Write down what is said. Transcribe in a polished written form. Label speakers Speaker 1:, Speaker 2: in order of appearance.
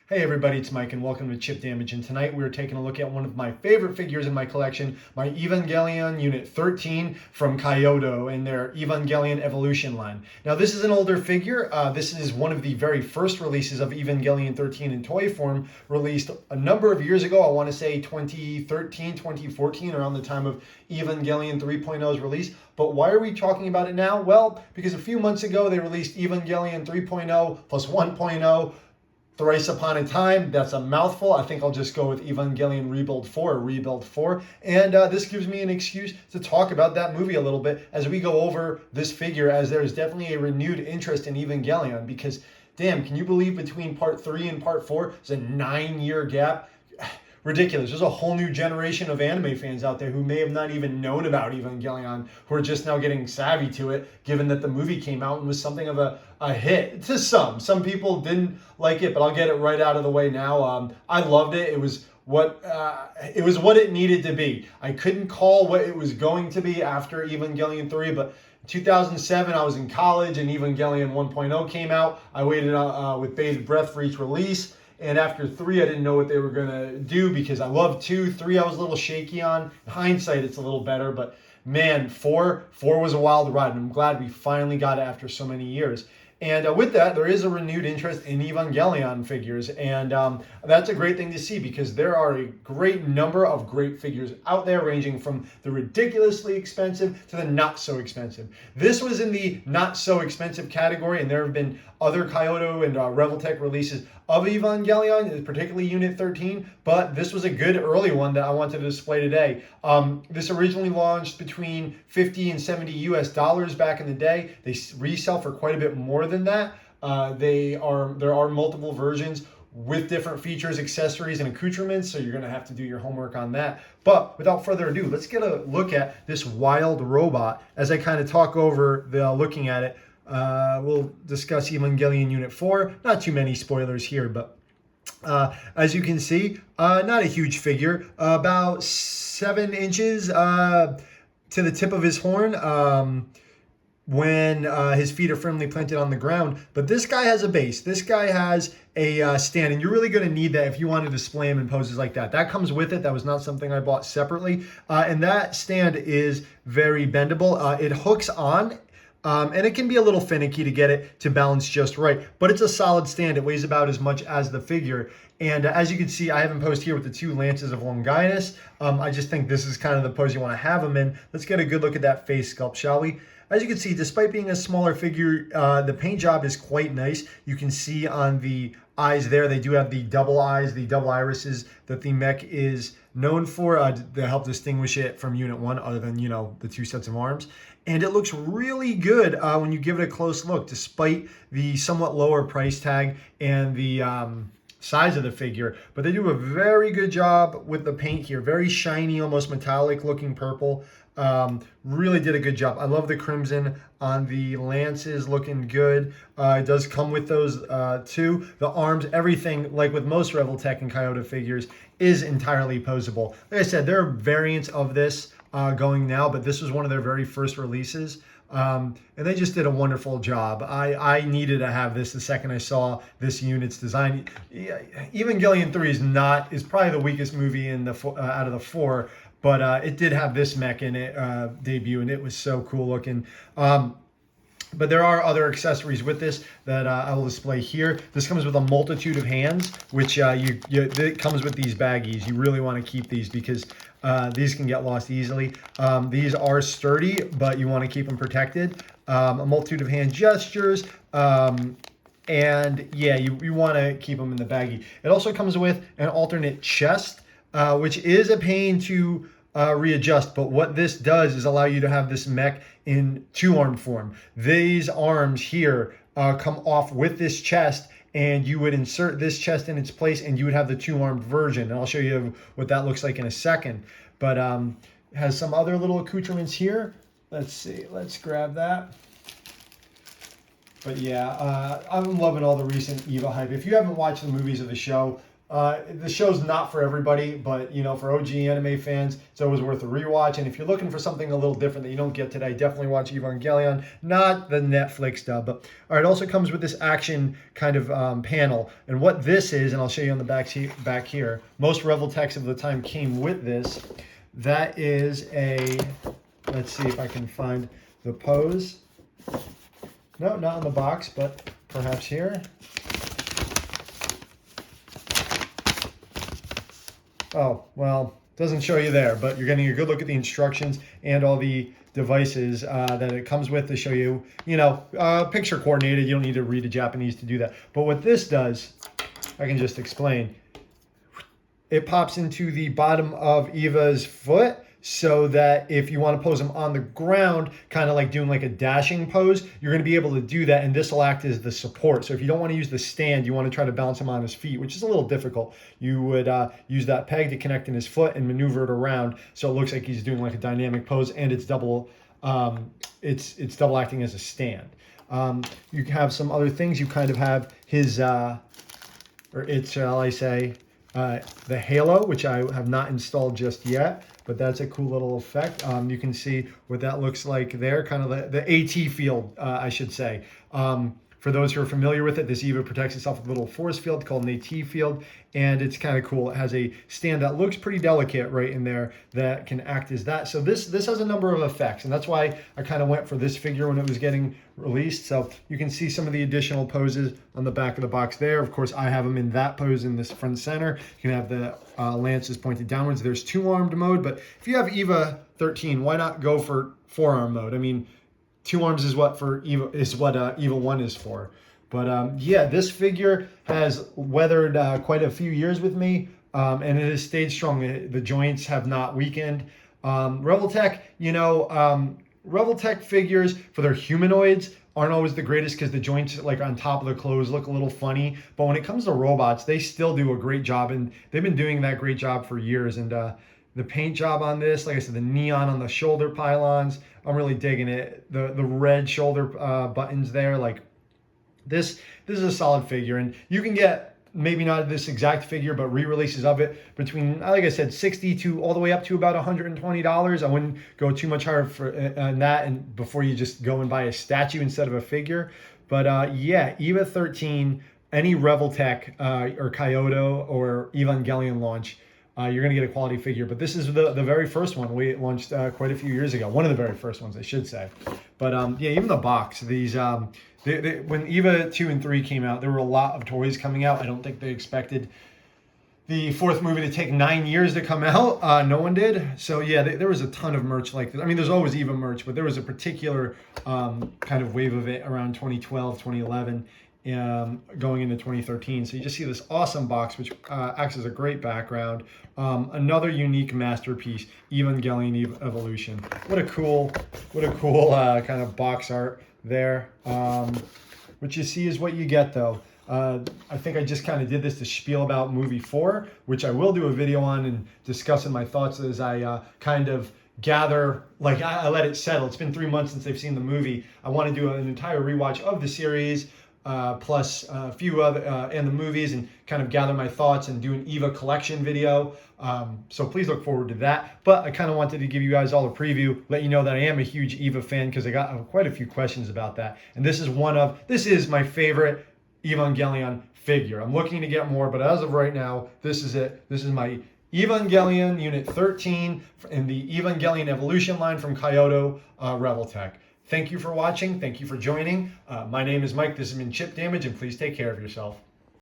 Speaker 1: Hey everybody, it's Mike and welcome to Chip Damage, and tonight we're taking a look at one of my favorite figures in my collection, my Evangelion Unit-13 from Kayodo in their Evangelion Evolution line. Now this is an older figure. This is one of the very first releases of Evangelion 13 in toy form, released a number of years ago. I want to say 2013, 2014, around the time of Evangelion 3.0's release. But why are we talking about it now? Well, because a few months ago they released Evangelion 3.0 plus 1.0 thrice upon a time. That's a mouthful. I think I'll just go with Evangelion Rebuild 4 or Rebuild 4. And this gives me an excuse to talk about that movie a little bit as we go over this figure, as there's definitely a renewed interest in Evangelion because, damn, can you believe between part 3 and part 4 there's a 9-year gap? Ridiculous. There's a whole new generation of anime fans out there who may have not even known about Evangelion, who are just now getting savvy to it, given that the movie came out and was something of a hit to some. Some people didn't like it, but I'll get it right out of the way now. I loved it. It was what it needed to be. I couldn't call what it was going to be after Evangelion 3, but 2007, I was in college and Evangelion 1.0 came out. I waited with bated breath for each release. And after 3, I didn't know what they were going to do because I loved 2. 3, I was a little shaky on. In hindsight, it's a little better. But man, 4 was a wild ride. And I'm glad we finally got it after so many years. And with that, there is a renewed interest in Evangelion figures. And that's a great thing to see because there are a great number of great figures out there, ranging from the ridiculously expensive to the not so expensive. This was in the not so expensive category, and there have been other Kayodo and Revoltech releases of Evangelion, particularly Unit 13, but this was a good early one that I wanted to display today. This originally launched between 50 and 70 US dollars back in the day. They resell for quite a bit more than that. There are multiple versions with different features, accessories, and accoutrements, so you're going to have to do your homework on that. But without further ado, let's get a look at this wild robot as I kind of talk over looking at it. We'll discuss Evangelion Unit 4. Not too many spoilers here, but as you can see, not a huge figure, about 7 inches to the tip of his horn when his feet are firmly planted on the ground. But this guy has a base. This guy has a stand, and you're really going to need that if you want to display him in poses like that. That comes with it. That was not something I bought separately. And that stand is very bendable. It hooks on. And it can be a little finicky to get it to balance just right, but it's a solid stand. It weighs about as much as the figure. And as you can see, I have him posed here with the 2 lances of Longinus. I just think this is kind of the pose you want to have him in. Let's get a good look at that face sculpt, shall we? As you can see, despite being a smaller figure, the paint job is quite nice. You can see on the eyes there, they do have the double eyes, the double irises that the mech is known for to help distinguish it from Unit 1, other than, you know, the 2 sets of arms. And it looks really good when you give it a close look, despite the somewhat lower price tag and the size of the figure. But they do a very good job with the paint here. Very shiny, almost metallic looking purple. Really did a good job. I love the crimson on the lances, looking good. It does come with those too. The arms, everything, like with most Revoltech and Kayodo figures, is entirely posable. Like I said, there are variants of this going now, but this was one of their very first releases. And they just did a wonderful job. I needed to have this the second I saw this unit's design. Evangelion 3 is probably the weakest movie in the out of the 4, but it did have this mech in it debut, and it was so cool looking. But there are other accessories with this that I will display here. This comes with a multitude of hands, which it comes with these baggies. You really want to keep these because these can get lost easily. These are sturdy, but you want to keep them protected. A multitude of hand gestures. And yeah, you want to keep them in the baggie. It also comes with an alternate chest, which is a pain to readjust, but what this does is allow you to have this mech in 2-arm form. These arms here come off with this chest, and you would insert this chest in its place and you would have the 2-armed version, and I'll show you what that looks like in a second. But it has some other little accoutrements here. Let's see, let's grab that. But yeah, I'm loving all the recent Eva hype. If you haven't watched the movies of the show, The show's not for everybody, but you know, for OG anime fans, it's always worth a rewatch. And if you're looking for something a little different that you don't get today, definitely watch Evangelion, not the Netflix dub. But all right, it also comes with this action kind of panel, and what this is, and I'll show you on the back here. Most Revoltechs of the time came with this. That is a, let's see if I can find the pose. No, not in the box, but perhaps here. Oh, well, doesn't show you there, but you're getting a good look at the instructions and all the devices that it comes with to show you, you know, picture coordinated. You don't need to read a Japanese to do that. But what this does, I can just explain. It pops into the bottom of Eva's foot so that if you want to pose them on the ground, kind of like doing like a dashing pose, you're going to be able to do that, and this will act as the support. So if you don't want to use the stand, you want to try to balance him on his feet, which is a little difficult. You would use that peg to connect in his foot and maneuver it around so it looks like he's doing like a dynamic pose, and it's double it's double acting as a stand. You have some other things. You kind of have his or its, shall I say, the halo, which I have not installed just yet, but that's a cool little effect. You can see what that looks like there, kind of the AT field, I should say. For those who are familiar with it, this Eva protects itself with a little force field called an AT field, and it's kind of cool. It has a stand that looks pretty delicate right in there that can act as that. So this has a number of effects, and that's why I kind of went for this figure when it was getting released. So you can see some of the additional poses on the back of the box there. Of course, I have them in that pose in this front center. You can have the lances pointed downwards. There's two-armed mode, but if you have Eva 13, why not go for four-arm mode? I mean, two arms is what Eva 1 is for. But yeah, this figure has weathered quite a few years with me, and it has stayed strong. The joints have not weakened. Revoltech, you know, Revoltech figures for their humanoids aren't always the greatest because the joints like on top of the clothes look a little funny. But when it comes to robots, they still do a great job, and they've been doing that great job for years. And the paint job on this, like I said, the neon on the shoulder pylons, I'm really digging it. The red shoulder buttons there, like this is a solid figure, and you can get maybe not this exact figure, but re-releases of it between, like I said, $60 to all the way up to about $120. I wouldn't go too much higher for that, and before you just go and buy a statue instead of a figure. But yeah, Eva 13, any Revoltech or Kayodo or Evangelion launch, you're going to get a quality figure. But this is the very first one. We launched quite a few years ago. One of the very first ones, I should say. But yeah, even the box, these when Eva 2 and 3 came out, there were a lot of toys coming out. I don't think they expected the fourth movie to take 9 years to come out. No one did. So yeah, there was a ton of merch like this. I mean, there's always Eva merch, but there was a particular kind of wave of it around 2012, 2011. Going into 2013. So you just see this awesome box, which acts as a great background. Another unique masterpiece, Evangelion Evolution. What a cool kind of box art there. What you see is what you get, though. I think I just kind of did this to spiel about movie 4, which I will do a video on and discussing my thoughts as I kind of gather, like I let it settle. It's been 3 months since they've seen the movie. I want to do an entire rewatch of the series, plus a few other and the movies, and kind of gather my thoughts and do an Eva collection video. So please look forward to that. But I kind of wanted to give you guys all a preview, let you know that I am a huge Eva fan because I got quite a few questions about that. And this is my favorite Evangelion figure. I'm looking to get more, but as of right now, this is it. This is my Evangelion Unit 13 in the Evangelion Evolution line from Kayodo Revoltech. Thank you for watching. Thank you for joining. My name is Mike. This has been Chip Damage, and please take care of yourself.